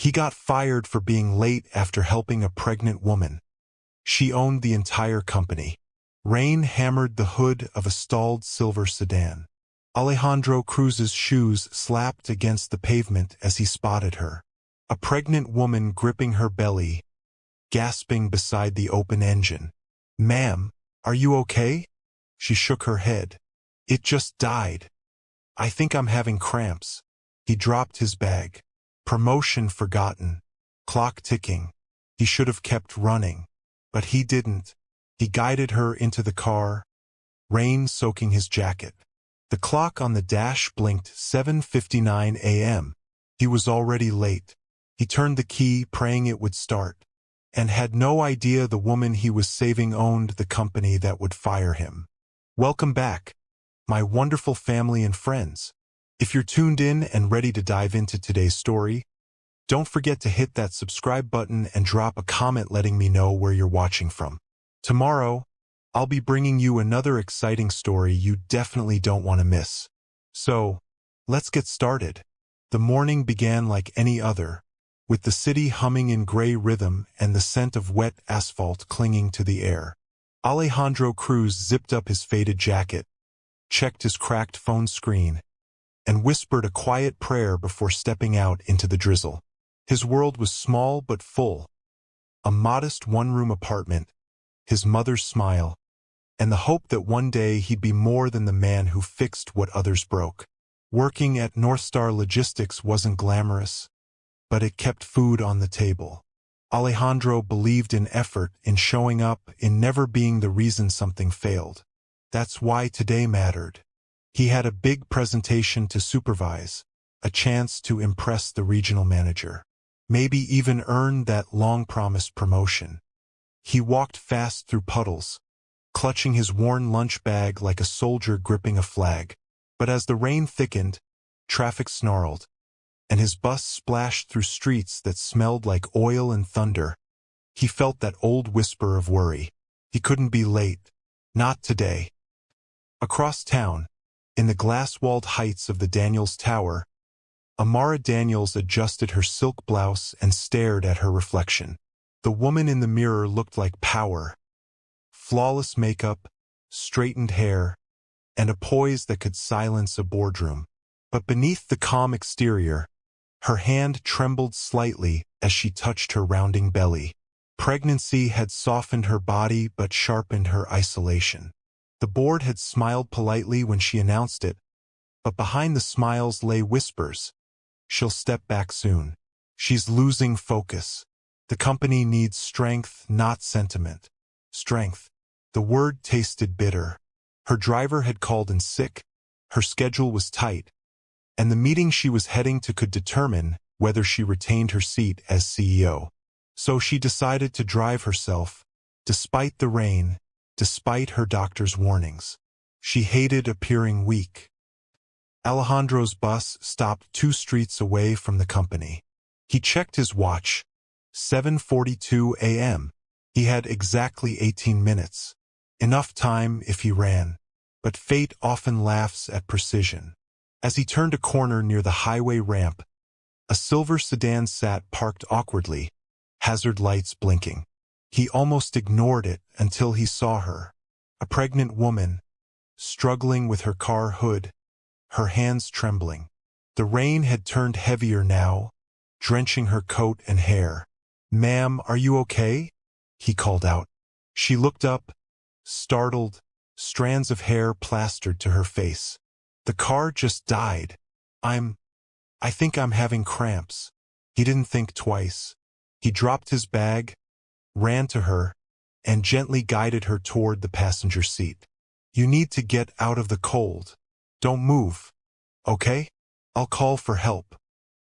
He got fired for being late after helping a pregnant woman. She owned the entire company. Rain hammered the hood of a stalled silver sedan. Alejandro Cruz's shoes slapped against the pavement as he spotted her. A pregnant woman gripping her belly, gasping beside the open engine. "Ma'am, are you okay?" She shook her head. "It just died. I think I'm having cramps." He dropped his bag. Promotion forgotten. Clock ticking. He should have kept running. But he didn't. He guided her into the car, rain soaking his jacket. The clock on the dash blinked 7:59 a.m. He was already late. He turned the key, praying it would start, and had no idea the woman he was saving owned the company that would fire him. Welcome back, my wonderful family and friends. If you're tuned in and ready to dive into today's story, don't forget to hit that subscribe button and drop a comment letting me know where you're watching from. Tomorrow, I'll be bringing you another exciting story you definitely don't want to miss. So, let's get started. The morning began like any other, with the city humming in gray rhythm and the scent of wet asphalt clinging to the air. Alejandro Cruz zipped up his faded jacket, checked his cracked phone screen, and whispered a quiet prayer before stepping out into the drizzle. His world was small but full. A modest one-room apartment, his mother's smile, and the hope that one day he'd be more than the man who fixed what others broke. Working at North Star Logistics wasn't glamorous, but it kept food on the table. Alejandro believed in effort, in showing up, in never being the reason something failed. That's why today mattered. He had a big presentation to supervise, a chance to impress the regional manager, maybe even earn that long-promised promotion. He walked fast through puddles, clutching his worn lunch bag like a soldier gripping a flag. But as the rain thickened, traffic snarled, and his bus splashed through streets that smelled like oil and thunder. He felt that old whisper of worry. He couldn't be late. Not today. Across town, in the glass-walled heights of the Daniels Tower, Amara Daniels adjusted her silk blouse and stared at her reflection. The woman in the mirror looked like power. Flawless makeup, straightened hair, and a poise that could silence a boardroom. But beneath the calm exterior, her hand trembled slightly as she touched her rounding belly. Pregnancy had softened her body but sharpened her isolation. The board had smiled politely when she announced it, but behind the smiles lay whispers. She'll step back soon. She's losing focus. The company needs strength, not sentiment. Strength. The word tasted bitter. Her driver had called in sick, her schedule was tight, and the meeting she was heading to could determine whether she retained her seat as CEO. So she decided to drive herself, despite the rain, despite her doctor's warnings. She hated appearing weak. Alejandro's bus stopped 2 streets away from the company. He checked his watch. 7:42 a.m. He had exactly 18 minutes. Enough time if he ran. But fate often laughs at precision. As he turned a corner near the highway ramp, a silver sedan sat parked awkwardly, hazard lights blinking. He almost ignored it until he saw her. A pregnant woman, struggling with her car hood, her hands trembling. The rain had turned heavier now, drenching her coat and hair. "Ma'am, are you okay?" he called out. She looked up, startled, strands of hair plastered to her face. "The car just died. I think I'm having cramps." He didn't think twice. He dropped his bag, ran to her, and gently guided her toward the passenger seat. "You need to get out of the cold. Don't move, okay? I'll call for help."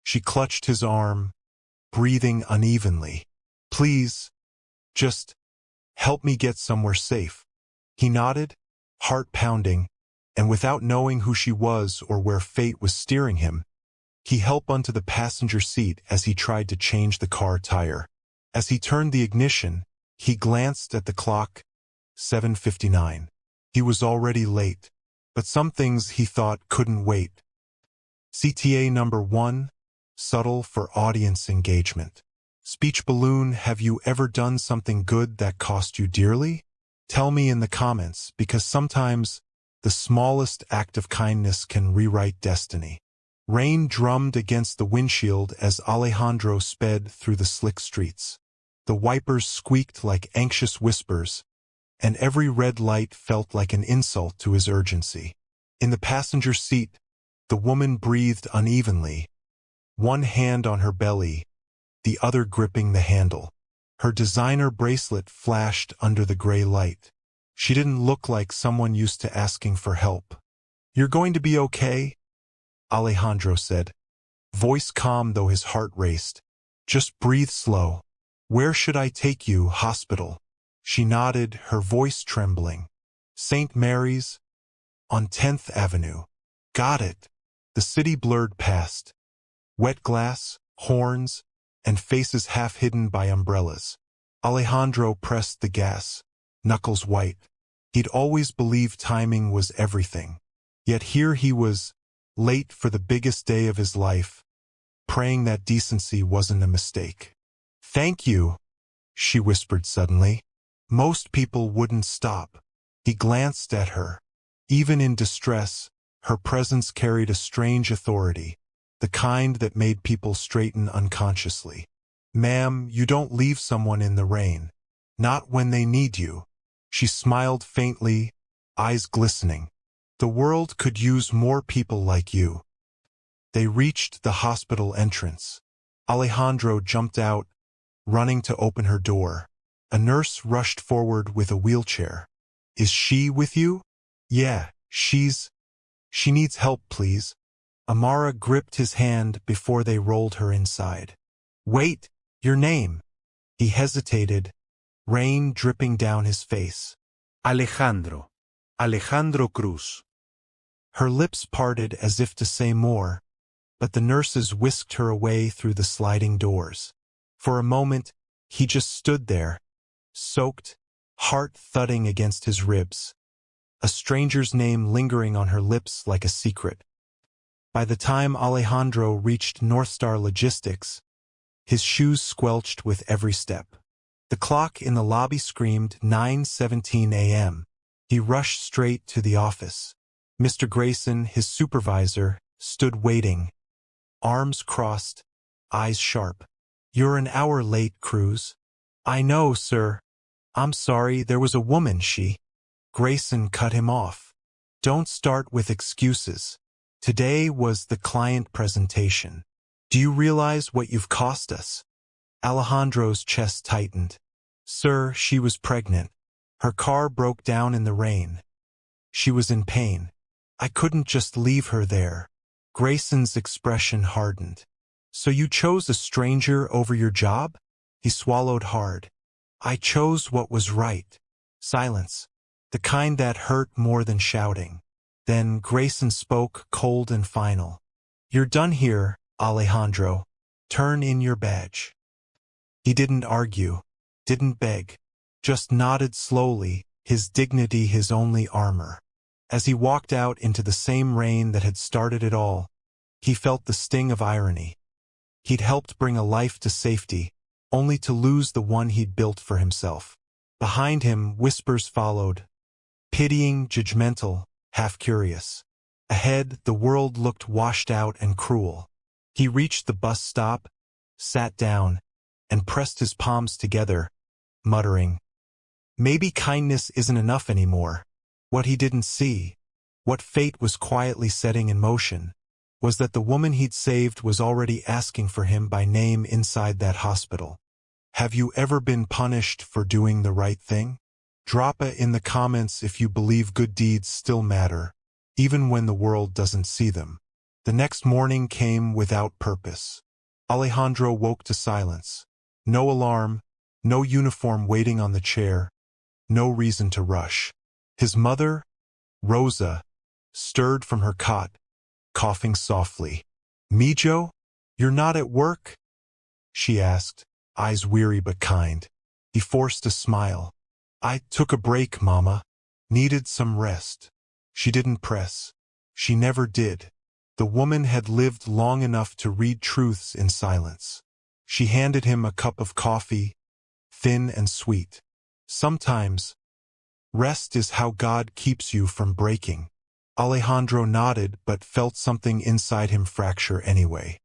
She clutched his arm, breathing unevenly. "Please, just help me get somewhere safe." He nodded, heart pounding, and without knowing who she was or where fate was steering him, he helped onto the passenger seat as he tried to change the car tire. As he turned the ignition, he glanced at the clock. 7:59. He was already late, but some things he thought couldn't wait. CTA number 1, subtle for audience engagement. Speech balloon, have you ever done something good that cost you dearly? Tell me in the comments, because sometimes the smallest act of kindness can rewrite destiny. Rain drummed against the windshield as Alejandro sped through the slick streets. The wipers squeaked like anxious whispers, and every red light felt like an insult to his urgency. In the passenger seat, the woman breathed unevenly, one hand on her belly, the other gripping the handle. Her designer bracelet flashed under the gray light. She didn't look like someone used to asking for help. "You're going to be okay?" Alejandro said, voice calm though his heart raced. "Just breathe slow." "Where should I take you, hospital?" She nodded, her voice trembling. "St. Mary's, on 10th Avenue. "Got it." The city blurred past. Wet glass, horns, and faces half hidden by umbrellas. Alejandro pressed the gas, knuckles white. He'd always believed timing was everything. Yet here he was, late for the biggest day of his life, praying that decency wasn't a mistake. "Thank you," she whispered suddenly. Most people wouldn't stop. He glanced at her. Even in distress, her presence carried a strange authority, the kind that made people straighten unconsciously. "Ma'am, you don't leave someone in the rain. Not when they need you." She smiled faintly, eyes glistening. "The world could use more people like you." They reached the hospital entrance. Alejandro jumped out, running to open her door. A nurse rushed forward with a wheelchair. "Is she with you?" "Yeah, she needs help, please." Amara gripped his hand before they rolled her inside. "Wait, your name?" He hesitated, rain dripping down his face. Alejandro. Alejandro Cruz. Her lips parted as if to say more, but the nurses whisked her away through the sliding doors. For a moment, he just stood there, soaked, heart thudding against his ribs, a stranger's name lingering on her lips like a secret. By the time Alejandro reached North Star Logistics, his shoes squelched with every step. The clock in the lobby screamed 9:17 a.m. He rushed straight to the office. Mr. Grayson, his supervisor, stood waiting, arms crossed, eyes sharp. "You're an hour late, Cruz." "I know, sir. I'm sorry, there was a woman, she..." Grayson cut him off. "Don't start with excuses. Today was the client presentation. Do you realize what you've cost us?" Alejandro's chest tightened. "Sir, she was pregnant. Her car broke down in the rain. She was in pain. I couldn't just leave her there." Grayson's expression hardened. "So you chose a stranger over your job?" He swallowed hard. "I chose what was right." Silence. The kind that hurt more than shouting. Then Grayson spoke, cold and final. "You're done here, Alejandro. Turn in your badge." He didn't argue, didn't beg, just nodded slowly, his dignity his only armor. As he walked out into the same rain that had started it all, he felt the sting of irony. He'd helped bring a life to safety, only to lose the one he'd built for himself. Behind him, whispers followed, pitying, judgmental, half curious. Ahead, the world looked washed out and cruel. He reached the bus stop, sat down, and pressed his palms together, muttering, "Maybe kindness isn't enough anymore." What he didn't see, what fate was quietly setting in motion, was that the woman he'd saved was already asking for him by name inside that hospital. Have you ever been punished for doing the right thing? Drop it in the comments if you believe good deeds still matter, even when the world doesn't see them. The next morning came without purpose. Alejandro woke to silence. No alarm, no uniform waiting on the chair, no reason to rush. His mother, Rosa, stirred from her cot, coughing softly. "Mijo, you're not at work?" she asked, eyes weary but kind. He forced a smile. "I took a break, Mama. Needed some rest." She didn't press. She never did. The woman had lived long enough to read truths in silence. She handed him a cup of coffee, thin and sweet. Sometimes, rest is how God keeps you from breaking. Alejandro nodded but felt something inside him fracture anyway.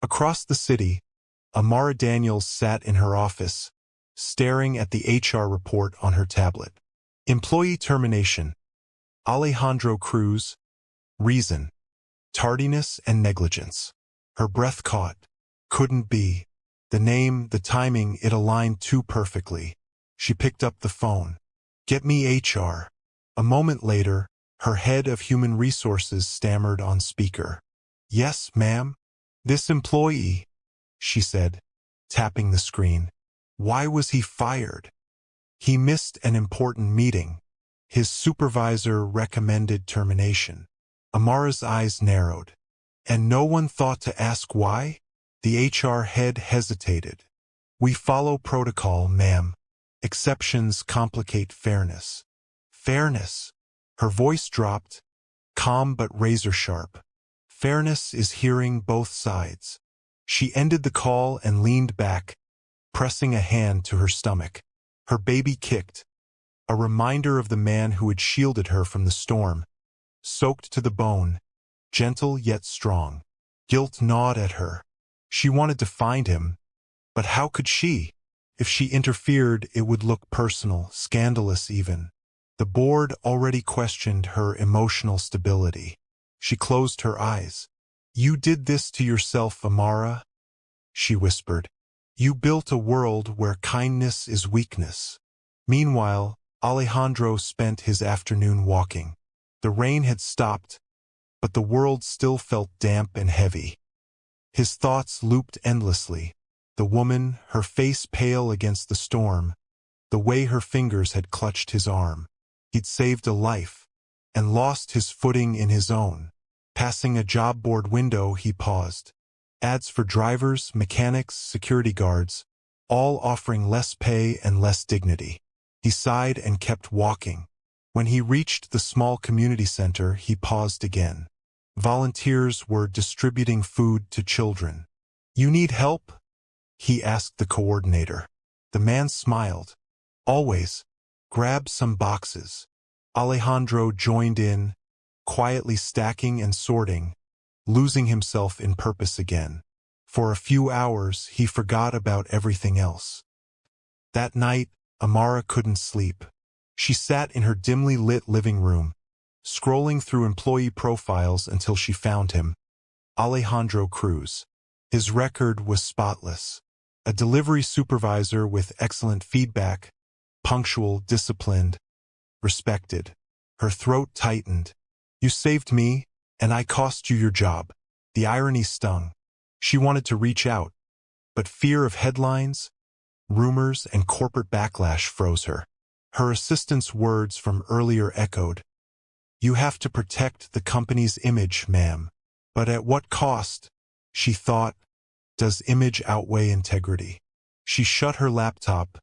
Across the city, Amara Daniels sat in her office, staring at the HR report on her tablet. Employee termination. Alejandro Cruz. Reason. Tardiness and negligence. Her breath caught. Couldn't be. The name, the timing, it aligned too perfectly. She picked up the phone. Get me HR. A moment later, her head of human resources stammered on speaker. Yes, ma'am. This employee, she said, tapping the screen. Why was he fired? He missed an important meeting. His supervisor recommended termination. Amara's eyes narrowed. And no one thought to ask why? The HR head hesitated. We follow protocol, ma'am. Exceptions complicate fairness. Fairness. Her voice dropped, calm but razor-sharp. Fairness is hearing both sides. She ended the call and leaned back, pressing a hand to her stomach. Her baby kicked, a reminder of the man who had shielded her from the storm. Soaked to the bone, gentle yet strong. Guilt gnawed at her. She wanted to find him, but how could she? If she interfered, it would look personal, scandalous even. The board already questioned her emotional stability. She closed her eyes. You did this to yourself, Amara, she whispered. You built a world where kindness is weakness. Meanwhile, Alejandro spent his afternoon walking. The rain had stopped, but the world still felt damp and heavy. His thoughts looped endlessly. The woman, her face pale against the storm, the way her fingers had clutched his arm. He'd saved a life, and lost his footing in his own. Passing a job board window, he paused. Ads for drivers, mechanics, security guards, all offering less pay and less dignity. He sighed and kept walking. When he reached the small community center, he paused again. Volunteers were distributing food to children. You need help? He asked the coordinator. The man smiled. Always. Grab some boxes. Alejandro joined in, quietly stacking and sorting, losing himself in purpose again. For a few hours, he forgot about everything else. That night, Amara couldn't sleep. She sat in her dimly lit living room, scrolling through employee profiles until she found him. Alejandro Cruz. His record was spotless. A delivery supervisor with excellent feedback, punctual, disciplined, respected. Her throat tightened. You saved me, and I cost you your job. The irony stung. She wanted to reach out, but fear of headlines, rumors, and corporate backlash froze her. Her assistant's words from earlier echoed. You have to protect the company's image, ma'am. But at what cost? She thought. Does image outweigh integrity? She shut her laptop,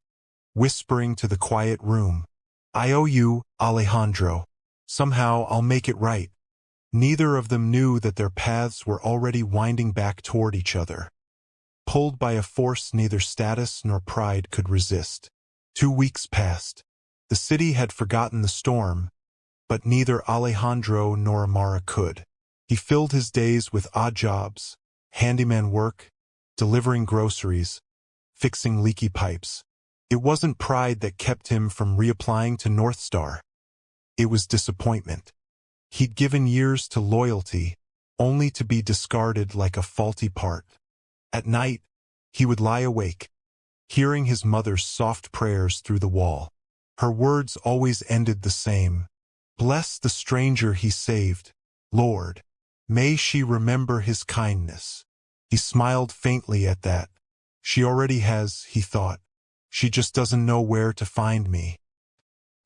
whispering to the quiet room. I owe you, Alejandro. Somehow I'll make it right. Neither of them knew that their paths were already winding back toward each other. Pulled by a force neither status nor pride could resist. 2 weeks passed. The city had forgotten the storm, but neither Alejandro nor Amara could. He filled his days with odd jobs, handyman work, delivering groceries, fixing leaky pipes. It wasn't pride that kept him from reapplying to North Star. It was disappointment. He'd given years to loyalty, only to be discarded like a faulty part. At night, he would lie awake, hearing his mother's soft prayers through the wall. Her words always ended the same. Bless the stranger he saved, Lord. May she remember his kindness. He smiled faintly at that. She already has, he thought. She just doesn't know where to find me.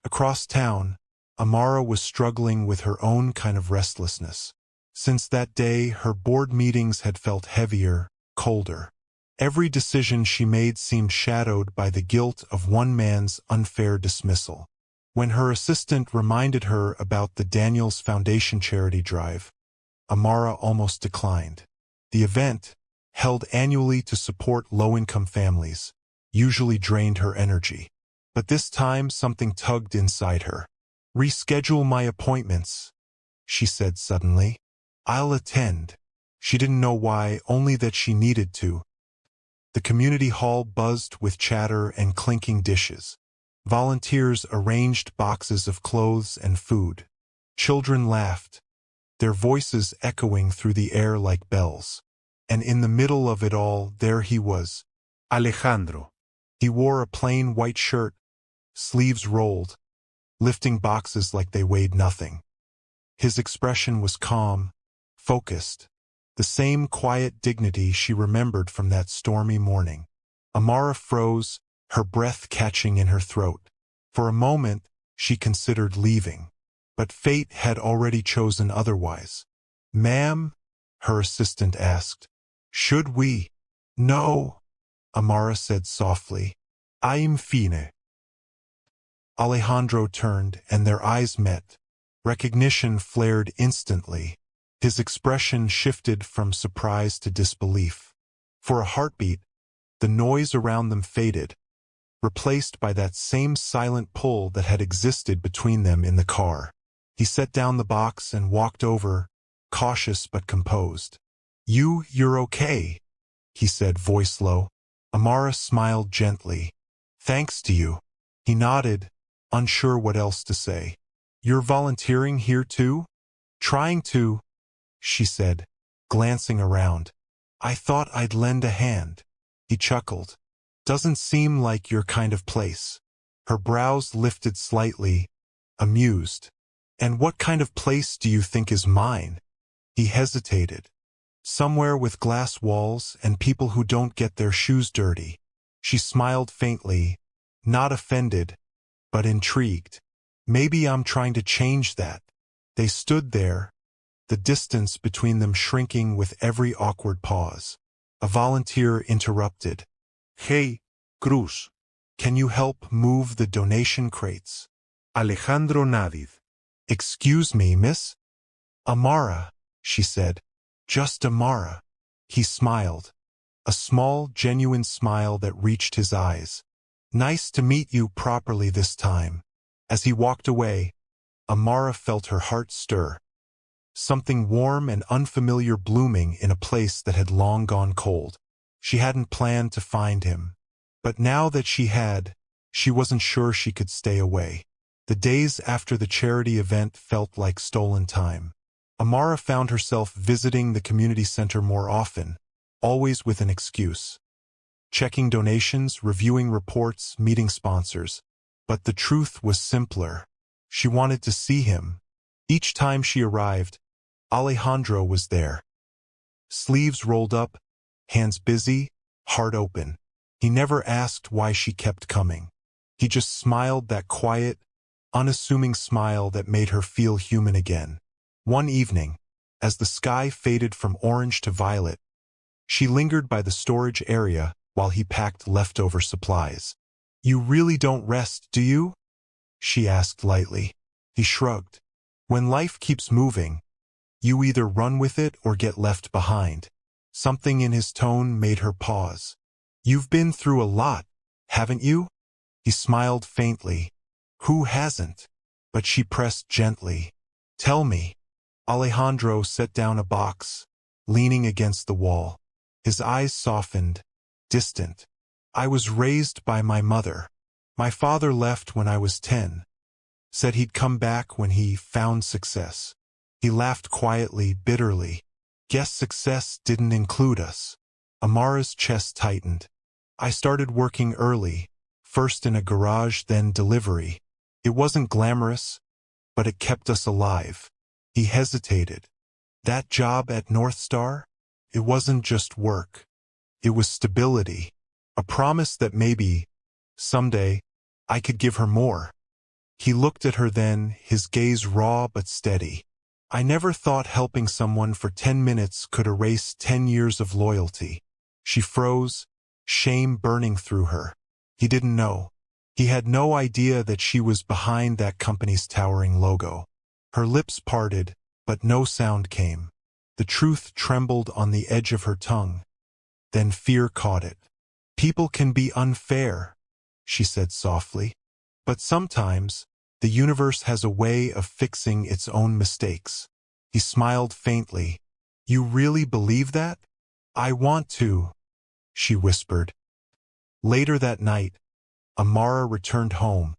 Across town, Amara was struggling with her own kind of restlessness. Since that day, her board meetings had felt heavier, colder. Every decision she made seemed shadowed by the guilt of one man's unfair dismissal. When her assistant reminded her about the Daniels Foundation charity drive, Amara almost declined. The event, held annually to support low-income families, usually drained her energy. But this time something tugged inside her. "Reschedule my appointments," she said suddenly. "I'll attend." She didn't know why, only that she needed to. The community hall buzzed with chatter and clinking dishes. Volunteers arranged boxes of clothes and food. Children laughed, their voices echoing through the air like bells. And in the middle of it all, there he was, Alejandro. He wore a plain white shirt, sleeves rolled, lifting boxes like they weighed nothing. His expression was calm, focused, the same quiet dignity she remembered from that stormy morning. Amara froze, her breath catching in her throat. For a moment, she considered leaving. But fate had already chosen otherwise. "Ma'am?" her assistant asked. "Should we?" "No," Amara said softly. "I'm fine." Alejandro turned, and their eyes met. Recognition flared instantly. His expression shifted from surprise to disbelief. For a heartbeat, the noise around them faded, replaced by that same silent pull that had existed between them in the car. He set down the box and walked over, cautious but composed. You're okay," he said, voice low. Amara smiled gently. "Thanks to you." He nodded, unsure what else to say. "You're volunteering here too?" "Trying to," she said, glancing around. "I thought I'd lend a hand." He chuckled. "Doesn't seem like your kind of place." Her brows lifted slightly, amused. "And what kind of place do you think is mine?" He hesitated. "Somewhere with glass walls and people who don't get their shoes dirty." She smiled faintly, not offended, but intrigued. "Maybe I'm trying to change that." They stood there, the distance between them shrinking with every awkward pause. A volunteer interrupted. Hey, Cruz. "Can you help move the donation crates?" Alejandro nodded. "Excuse me, miss?" "Amara," she said. "Just Amara." He smiled, a small, genuine smile that reached his eyes. "Nice to meet you properly this time." As he walked away, Amara felt her heart stir. Something warm and unfamiliar blooming in a place that had long gone cold. She hadn't planned to find him. But now that she had, she wasn't sure she could stay away. The days after the charity event felt like stolen time. Amara found herself visiting the community center more often, always with an excuse. Checking donations, reviewing reports, meeting sponsors. But the truth was simpler. She wanted to see him. Each time she arrived, Alejandro was there. Sleeves rolled up, hands busy, heart open. He never asked why she kept coming. He just smiled, that quiet, unassuming smile that made her feel human again. One evening, as the sky faded from orange to violet, she lingered by the storage area while he packed leftover supplies. "You really don't rest, do you?" she asked lightly. He shrugged. "When life keeps moving, you either run with it or get left behind." Something in his tone made her pause. "You've been through a lot, haven't you?" He smiled faintly. "Who hasn't?" But she pressed gently. "Tell me." Alejandro set down a box, leaning against the wall. His eyes softened, distant. "I was raised by my mother. My father left when I was 10. Said he'd come back when he found success." He laughed quietly, bitterly. "Guess success didn't include us." Amara's chest tightened. "I started working early, first in a garage, then delivery. It wasn't glamorous, but it kept us alive." He hesitated. "That job at North Star? It wasn't just work. It was stability. A promise that maybe, someday, I could give her more." He looked at her then, his gaze raw but steady. "I never thought helping someone for 10 minutes could erase 10 years of loyalty." She froze, shame burning through her. He didn't know. He had no idea that she was behind that company's towering logo. Her lips parted, but no sound came. The truth trembled on the edge of her tongue. Then fear caught it. "People can be unfair," she said softly. "But sometimes, the universe has a way of fixing its own mistakes." He smiled faintly. "You really believe that?" "I want to," she whispered. Later that night, Amara returned home,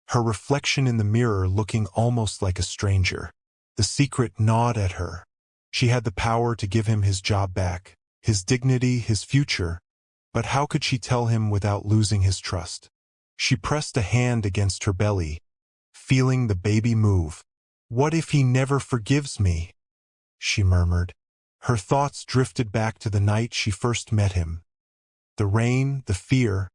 her reflection in the mirror looking almost like a stranger. The secret gnawed at her. She had the power to give him his job back, his dignity, his future, but how could she tell him without losing his trust? She pressed a hand against her belly, feeling the baby move. "What if he never forgives me?" she murmured. Her thoughts drifted back to the night she first met him. The rain, the fear,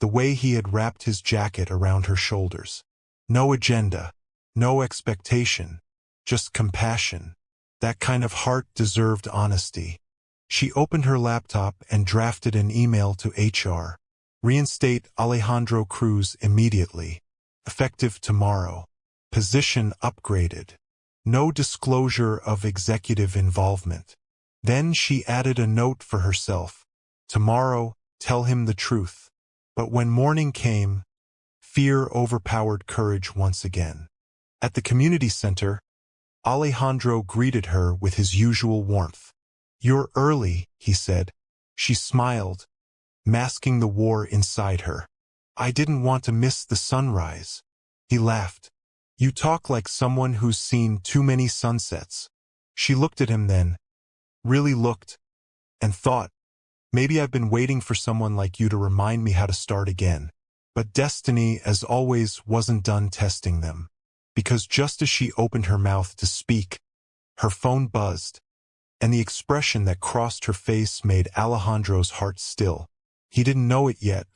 the way he had wrapped his jacket around her shoulders. No agenda, no expectation, just compassion. That kind of heart deserved honesty. She opened her laptop and drafted an email to HR. "Reinstate Alejandro Cruz immediately. Effective tomorrow. Position upgraded. No disclosure of executive involvement." Then she added a note for herself. "Tomorrow, tell him the truth." But when morning came, fear overpowered courage once again. At the community center, Alejandro greeted her with his usual warmth. "You're early," he said. She smiled, masking the war inside her. "I didn't want to miss the sunrise." He laughed. "You talk like someone who's seen too many sunsets." She looked at him then, really looked, and thought, maybe I've been waiting for someone like you to remind me how to start again. But destiny, as always, wasn't done testing them. Because just as she opened her mouth to speak, her phone buzzed, and the expression that crossed her face made Alejandro's heart still. He didn't know it yet,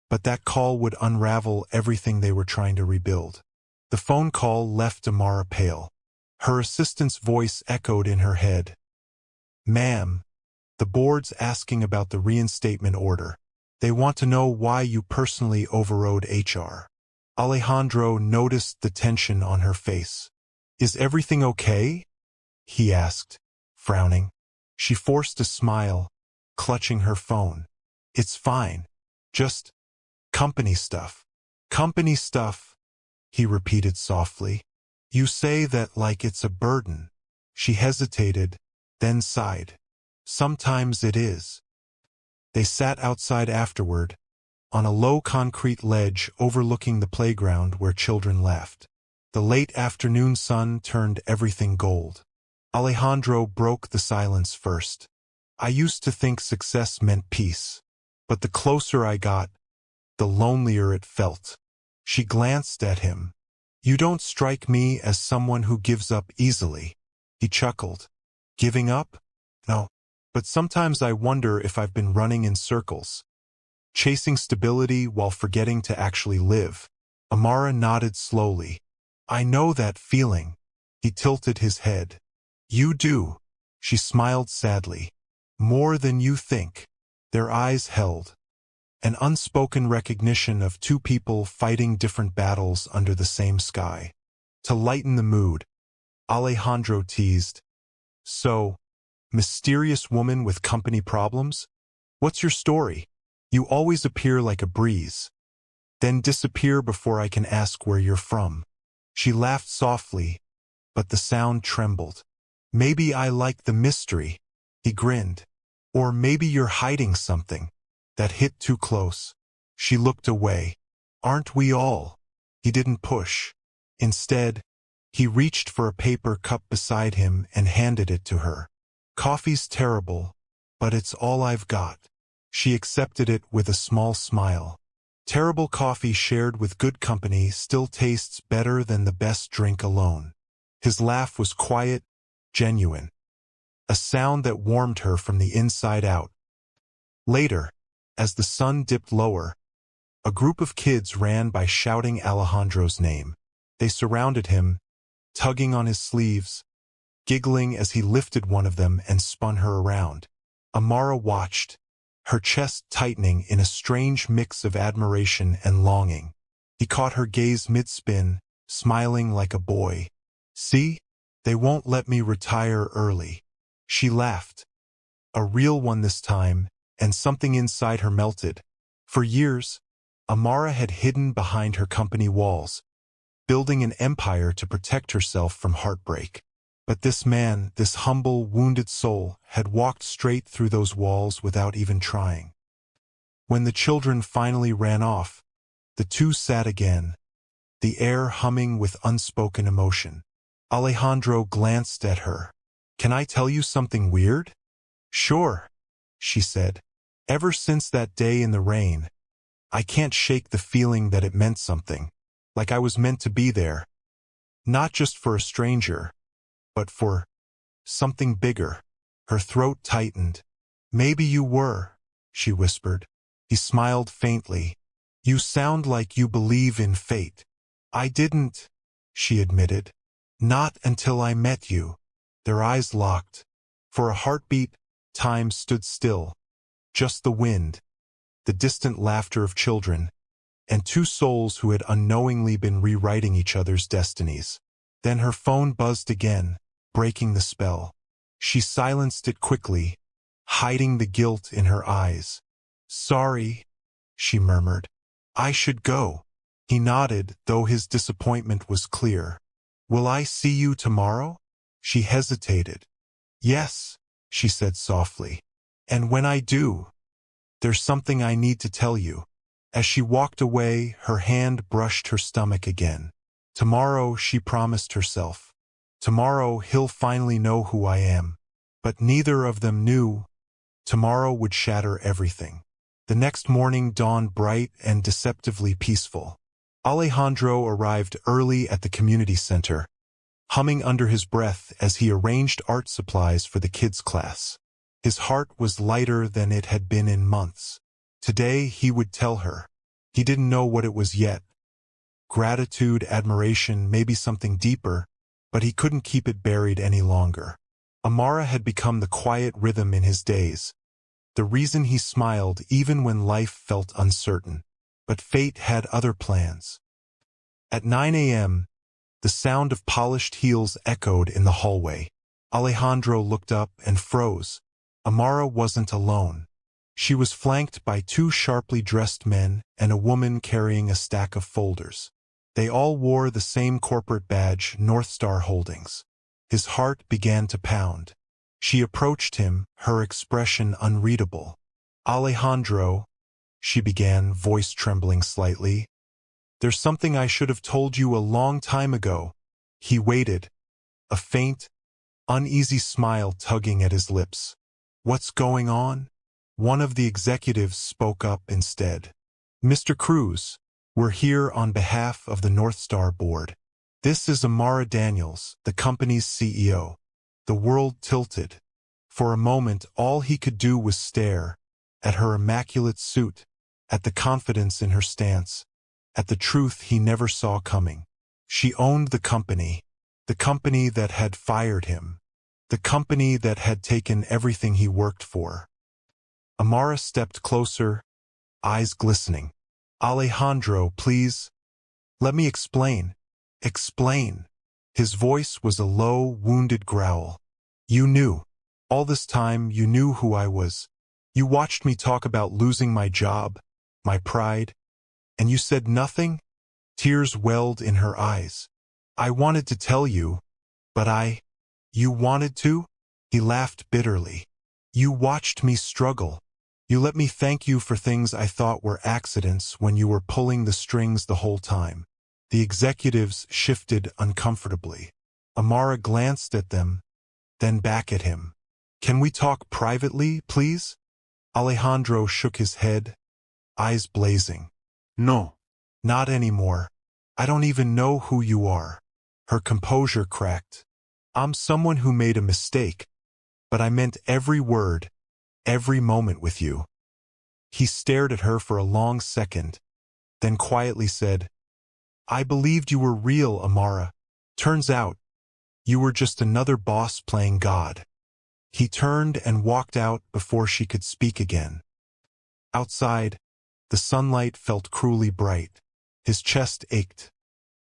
but that call would unravel everything they were trying to rebuild. The phone call left Amara pale. Her assistant's voice echoed in her head. "Ma'am, the board's asking about the reinstatement order. They want to know why you personally overrode HR." Alejandro noticed the tension on her face. "Is everything okay?" he asked, frowning. She forced a smile, clutching her phone. "It's fine. Just company stuff." "Company stuff," he repeated softly. "You say that like it's a burden." She hesitated, then sighed. "Sometimes it is." They sat outside afterward, on a low concrete ledge overlooking the playground where children laughed. The late afternoon sun turned everything gold. Alejandro broke the silence first. "I used to think success meant peace, but the closer I got, the lonelier it felt." She glanced at him. "You don't strike me as someone who gives up easily." He chuckled. "Giving up? No. But sometimes I wonder if I've been running in circles, chasing stability while forgetting to actually live." Amara nodded slowly. "I know that feeling." He tilted his head. "You do." She smiled sadly. "More than you think." Their eyes held. An unspoken recognition of two people fighting different battles under the same sky. To lighten the mood, Alejandro teased, "So, mysterious woman with company problems? What's your story? You always appear like a breeze, then disappear before I can ask where you're from." She laughed softly, but the sound trembled. "Maybe I like the mystery." He grinned. "Or maybe you're hiding something." That hit too close. She looked away. "Aren't we all?" He didn't push. Instead, he reached for a paper cup beside him and handed it to her. "Coffee's terrible, but it's all I've got." She accepted it with a small smile. Terrible coffee shared with good company still tastes better than the best drink alone. His laugh was quiet, genuine. A sound that warmed her from the inside out. Later, as the sun dipped lower, a group of kids ran by shouting Alejandro's name. They surrounded him, tugging on his sleeves, giggling as he lifted one of them and spun her around. Amara watched, her chest tightening in a strange mix of admiration and longing. He caught her gaze mid-spin, smiling like a boy. "See? They won't let me retire early." She laughed. A real one this time, and something inside her melted. For years, Amara had hidden behind her company walls, building an empire to protect herself from heartbreak. But this man, this humble, wounded soul, had walked straight through those walls without even trying. When the children finally ran off, the two sat again, the air humming with unspoken emotion. Alejandro glanced at her. "Can I tell you something weird?" "Sure," she said. "Ever since that day in the rain, I can't shake the feeling that it meant something, like I was meant to be there. Not just for a stranger, but for something bigger." Her throat tightened. "Maybe you were," she whispered. He smiled faintly. "You sound like you believe in fate." "I didn't," she admitted. "Not until I met you." Their eyes locked. For a heartbeat, time stood still. Just the wind, the distant laughter of children, and two souls who had unknowingly been rewriting each other's destinies. Then her phone buzzed again, breaking the spell. She silenced it quickly, hiding the guilt in her eyes. "Sorry," she murmured. "I should go." He nodded, though his disappointment was clear. "Will I see you tomorrow?" She hesitated. "Yes," she said softly. "And when I do, there's something I need to tell you." As she walked away, her hand brushed her stomach again. "Tomorrow," she promised herself. "Tomorrow he'll finally know who I am." But neither of them knew. Tomorrow would shatter everything. The next morning dawned bright and deceptively peaceful. Alejandro arrived early at the community center, humming under his breath as he arranged art supplies for the kids' class. His heart was lighter than it had been in months. Today he would tell her. He didn't know what it was yet. Gratitude, admiration, maybe something deeper, but he couldn't keep it buried any longer. Amara had become the quiet rhythm in his days, the reason he smiled even when life felt uncertain. But fate had other plans. At 9 a.m., the sound of polished heels echoed in the hallway. Alejandro looked up and froze. Amara wasn't alone. She was flanked by two sharply dressed men and a woman carrying a stack of folders. They all wore the same corporate badge, North Star Holdings. His heart began to pound. She approached him, her expression unreadable. "Alejandro," she began, voice trembling slightly. "There's something I should have told you a long time ago." He waited, a faint, uneasy smile tugging at his lips. "What's going on?" One of the executives spoke up instead. "Mr. Cruz, we're here on behalf of the North Star Board. This is Amara Daniels, the company's CEO." The world tilted. For a moment, all he could do was stare at her immaculate suit, at the confidence in her stance, at the truth he never saw coming. She owned the company that had fired him, the company that had taken everything he worked for. Amara stepped closer, eyes glistening. "Alejandro, please. Let me explain." "Explain." His voice was a low, wounded growl. "You knew. All this time you knew who I was. You watched me talk about losing my job, my pride, and you said nothing?" Tears welled in her eyes. "I wanted to tell you, but You wanted to?" He laughed bitterly. "You watched me struggle. You let me thank you for things I thought were accidents when you were pulling the strings the whole time." The executives shifted uncomfortably. Amara glanced at them, then back at him. "Can we talk privately, please?" Alejandro shook his head, eyes blazing. No. "Not anymore. I don't even know who you are." Her composure cracked. "I'm someone who made a mistake, but I meant every word, every moment with you." He stared at her for a long second, then quietly said, "I believed you were real, Amara. Turns out, you were just another boss playing God." He turned and walked out before she could speak again. Outside, the sunlight felt cruelly bright. His chest ached.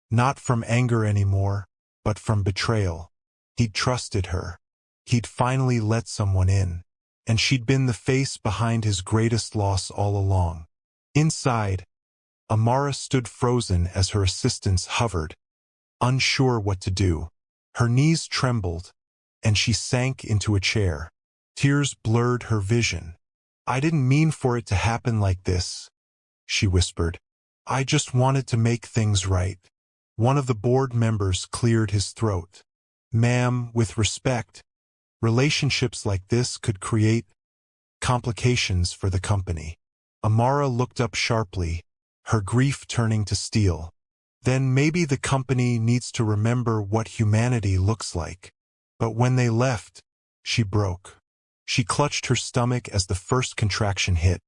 Not from anger anymore, but from betrayal. He'd trusted her. He'd finally let someone in, and she'd been the face behind his greatest loss all along. Inside, Amara stood frozen as her assistants hovered, unsure what to do. Her knees trembled, and she sank into a chair. Tears blurred her vision. "I didn't mean for it to happen like this," she whispered. "I just wanted to make things right." One of the board members cleared his throat. "Ma'am, with respect, relationships like this could create complications for the company." Amara looked up sharply, her grief turning to steel. "Then maybe the company needs to remember what humanity looks like." But when they left, she broke. She clutched her stomach as the first contraction hit.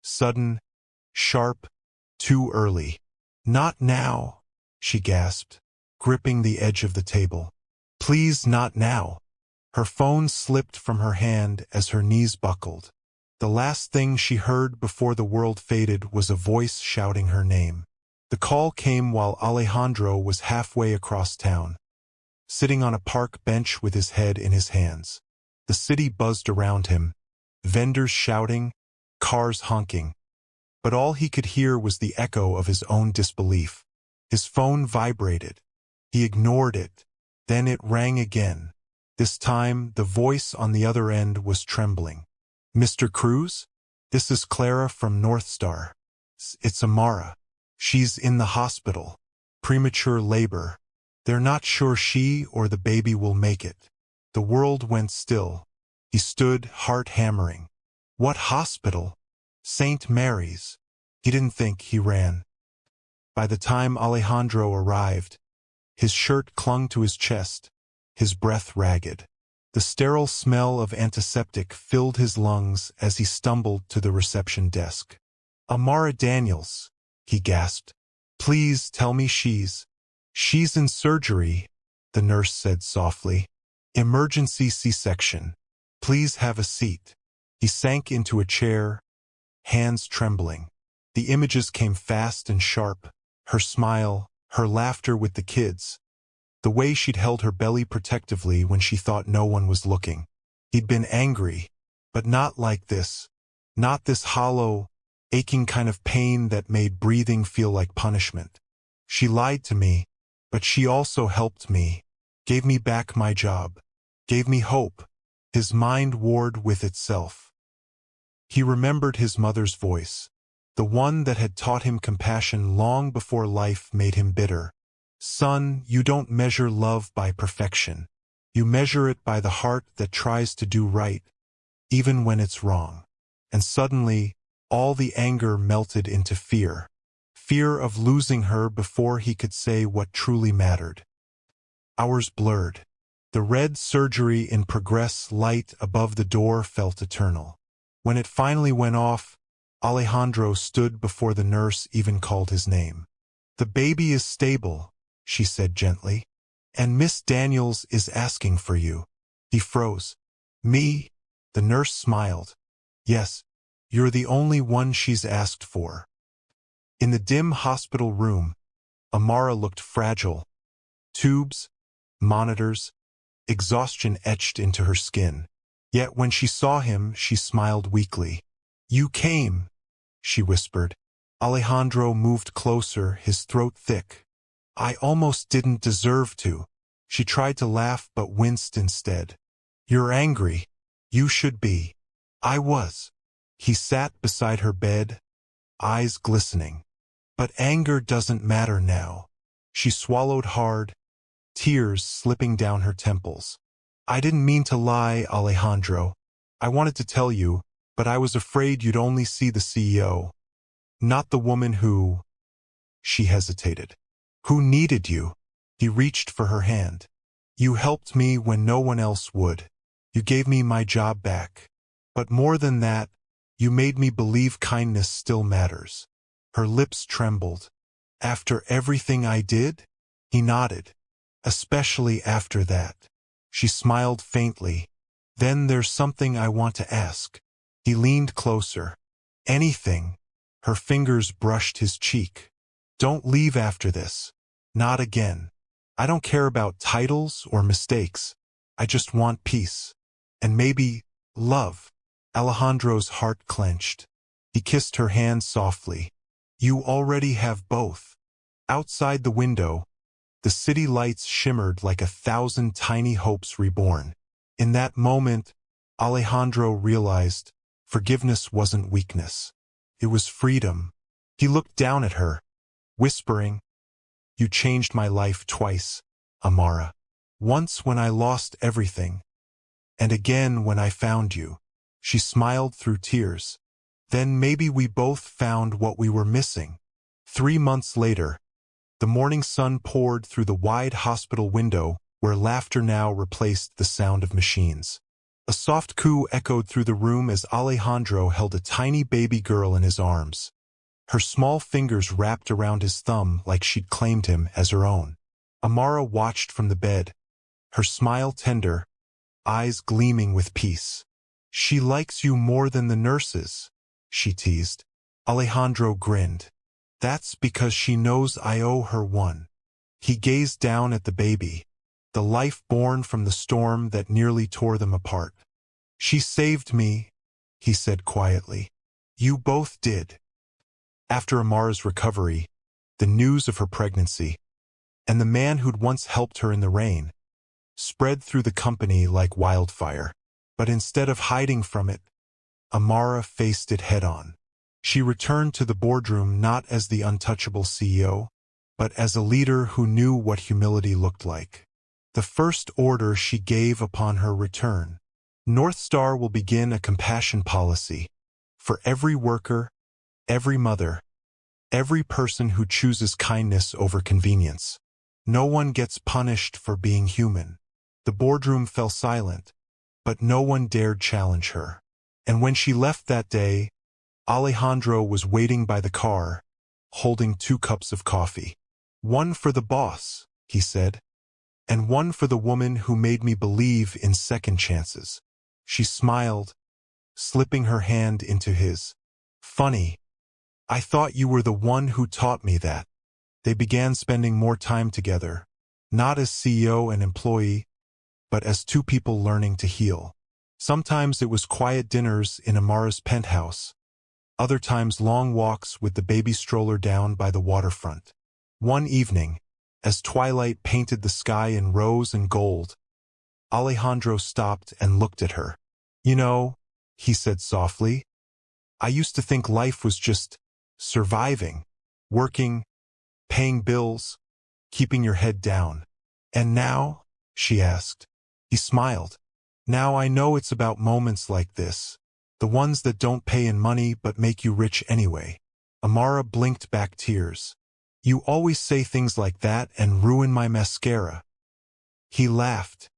Sudden, sharp, too early. "Not now," she gasped, gripping the edge of the table. "Please, not now." Her phone slipped from her hand as her knees buckled. The last thing she heard before the world faded was a voice shouting her name. The call came while Alejandro was halfway across town, sitting on a park bench with his head in his hands. The city buzzed around him, vendors shouting, cars honking. But all he could hear was the echo of his own disbelief. His phone vibrated. He ignored it. Then it rang again. This time, the voice on the other end was trembling. "Mr. Cruz? This is Clara from North Star. It's Amara. She's in the hospital. Premature labor. They're not sure she or the baby will make it." The world went still. He stood, heart hammering. What hospital? St. Mary's. He didn't think, he ran. By the time Alejandro arrived, his shirt clung to his chest, his breath ragged. The sterile smell of antiseptic filled his lungs as he stumbled to the reception desk. "Amara Daniels," he gasped. "Please tell me she's in surgery," the nurse said softly. "Emergency C-section. Please have a seat." He sank into a chair, hands trembling. The images came fast and sharp. Her smile, her laughter with the kids, the way she'd held her belly protectively when she thought no one was looking. He'd been angry, but not like this. Not this hollow, aching kind of pain that made breathing feel like punishment. "She lied to me, but she also helped me, gave me back my job, gave me hope." His mind warred with itself. He remembered his mother's voice, the one that had taught him compassion long before life made him bitter. "Son, you don't measure love by perfection. You measure it by the heart that tries to do right, even when it's wrong." And suddenly, all the anger melted into fear. Fear of losing her before he could say what truly mattered. Hours blurred. The red surgery in progress light above the door felt eternal. When it finally went off, Alejandro stood before the nurse even called his name. "The baby is stable," she said gently, "and Miss Daniels is asking for you." He froze. "Me?" The nurse smiled. "Yes, you're the only one she's asked for." In the dim hospital room, Amara looked fragile. Tubes, monitors, exhaustion etched into her skin. Yet when she saw him, she smiled weakly. "You came," she whispered. Alejandro moved closer, his throat thick. "I almost didn't deserve to." She tried to laugh but winced instead. "You're angry. You should be." "I was." He sat beside her bed, eyes glistening. "But anger doesn't matter now." She swallowed hard, tears slipping down her temples. "I didn't mean to lie, Alejandro. I wanted to tell you, but I was afraid you'd only see the CEO. Not the woman who—" She hesitated. "Who needed you." He reached for her hand. "You helped me when no one else would. You gave me my job back. But more than that, you made me believe kindness still matters." Her lips trembled. "After everything I did?" He nodded. "Especially after that." She smiled faintly. "Then there's something I want to ask." He leaned closer. "Anything." Her fingers brushed his cheek. "Don't leave after this. Not again. I don't care about titles or mistakes. I just want peace. And maybe love. Alejandro's heart clenched. He kissed her hand softly. You already have both. Outside the window, the city lights shimmered like 1,000 tiny hopes reborn. In that moment, Alejandro realized forgiveness wasn't weakness. It was freedom. He looked down at her, whispering, You changed my life twice, Amara. Once when I lost everything, and again when I found you. She smiled through tears. Then maybe we both found what we were missing. 3 months later, the morning sun poured through the wide hospital window where laughter now replaced the sound of machines. A soft coo echoed through the room as Alejandro held a tiny baby girl in his arms. Her small fingers wrapped around his thumb like she'd claimed him as her own. Amara watched from the bed, her smile tender, eyes gleaming with peace. She likes you more than the nurses, she teased. Alejandro grinned. That's because she knows I owe her one. He gazed down at the baby, the life born from the storm that nearly tore them apart. She saved me, he said quietly. You both did. After Amara's recovery, the news of her pregnancy, and the man who'd once helped her in the rain, spread through the company like wildfire. But instead of hiding from it, Amara faced it head-on. She returned to the boardroom not as the untouchable CEO, but as a leader who knew what humility looked like. The first order she gave upon her return: North Star will begin a compassion policy for every worker, every mother, every person who chooses kindness over convenience. No one gets punished for being human. The boardroom fell silent, but no one dared challenge her. And when she left that day, Alejandro was waiting by the car, holding 2 cups of coffee. One for the boss, he said, and one for the woman who made me believe in second chances. She smiled, slipping her hand into his. Funny. I thought you were the one who taught me that. They began spending more time together, not as CEO and employee, but as 2 people learning to heal. Sometimes it was quiet dinners in Amara's penthouse, other times long walks with the baby stroller down by the waterfront. One evening, as twilight painted the sky in rose and gold, Alejandro stopped and looked at her. You know, he said softly, I used to think life was just surviving, working, paying bills, keeping your head down. And now? She asked. He smiled. Now I know it's about moments like this, the ones that don't pay in money but make you rich anyway. Amara blinked back tears. You always say things like that and ruin my mascara. He laughed,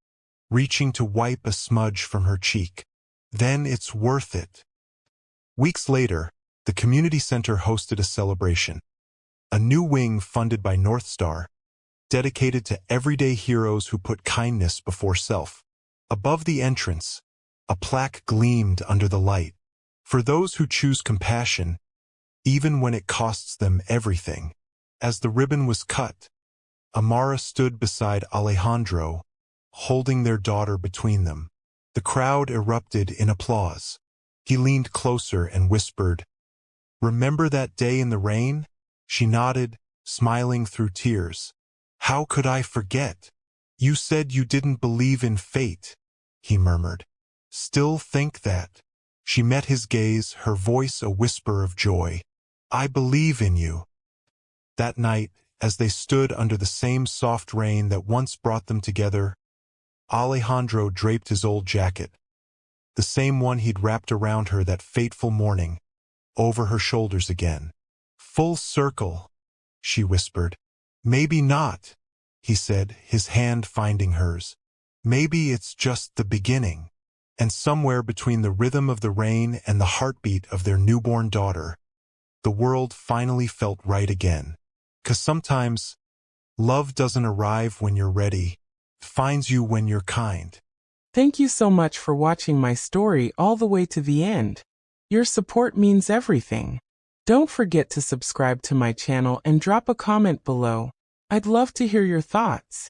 reaching to wipe a smudge from her cheek. Then it's worth it. Weeks later, the community center hosted a celebration. A new wing funded by North Star, dedicated to everyday heroes who put kindness before self. Above the entrance, a plaque gleamed under the light. For those who choose compassion, even when it costs them everything. As the ribbon was cut, Amara stood beside Alejandro, holding their daughter between them. The crowd erupted in applause. He leaned closer and whispered, Remember that day in the rain? She nodded, smiling through tears. How could I forget? You said you didn't believe in fate, he murmured. Still think that? She met his gaze, her voice a whisper of joy. I believe in you. That night, as they stood under the same soft rain that once brought them together, Alejandro draped his old jacket, the same one he'd wrapped around her that fateful morning, over her shoulders again. Full circle, she whispered. Maybe not, he said, his hand finding hers. Maybe it's just the beginning. And somewhere between the rhythm of the rain and the heartbeat of their newborn daughter, the world finally felt right again. 'Cause sometimes, love doesn't arrive when you're ready, it finds you when you're kind. Thank you so much for watching my story all the way to the end. Your support means everything. Don't forget to subscribe to my channel and drop a comment below. I'd love to hear your thoughts.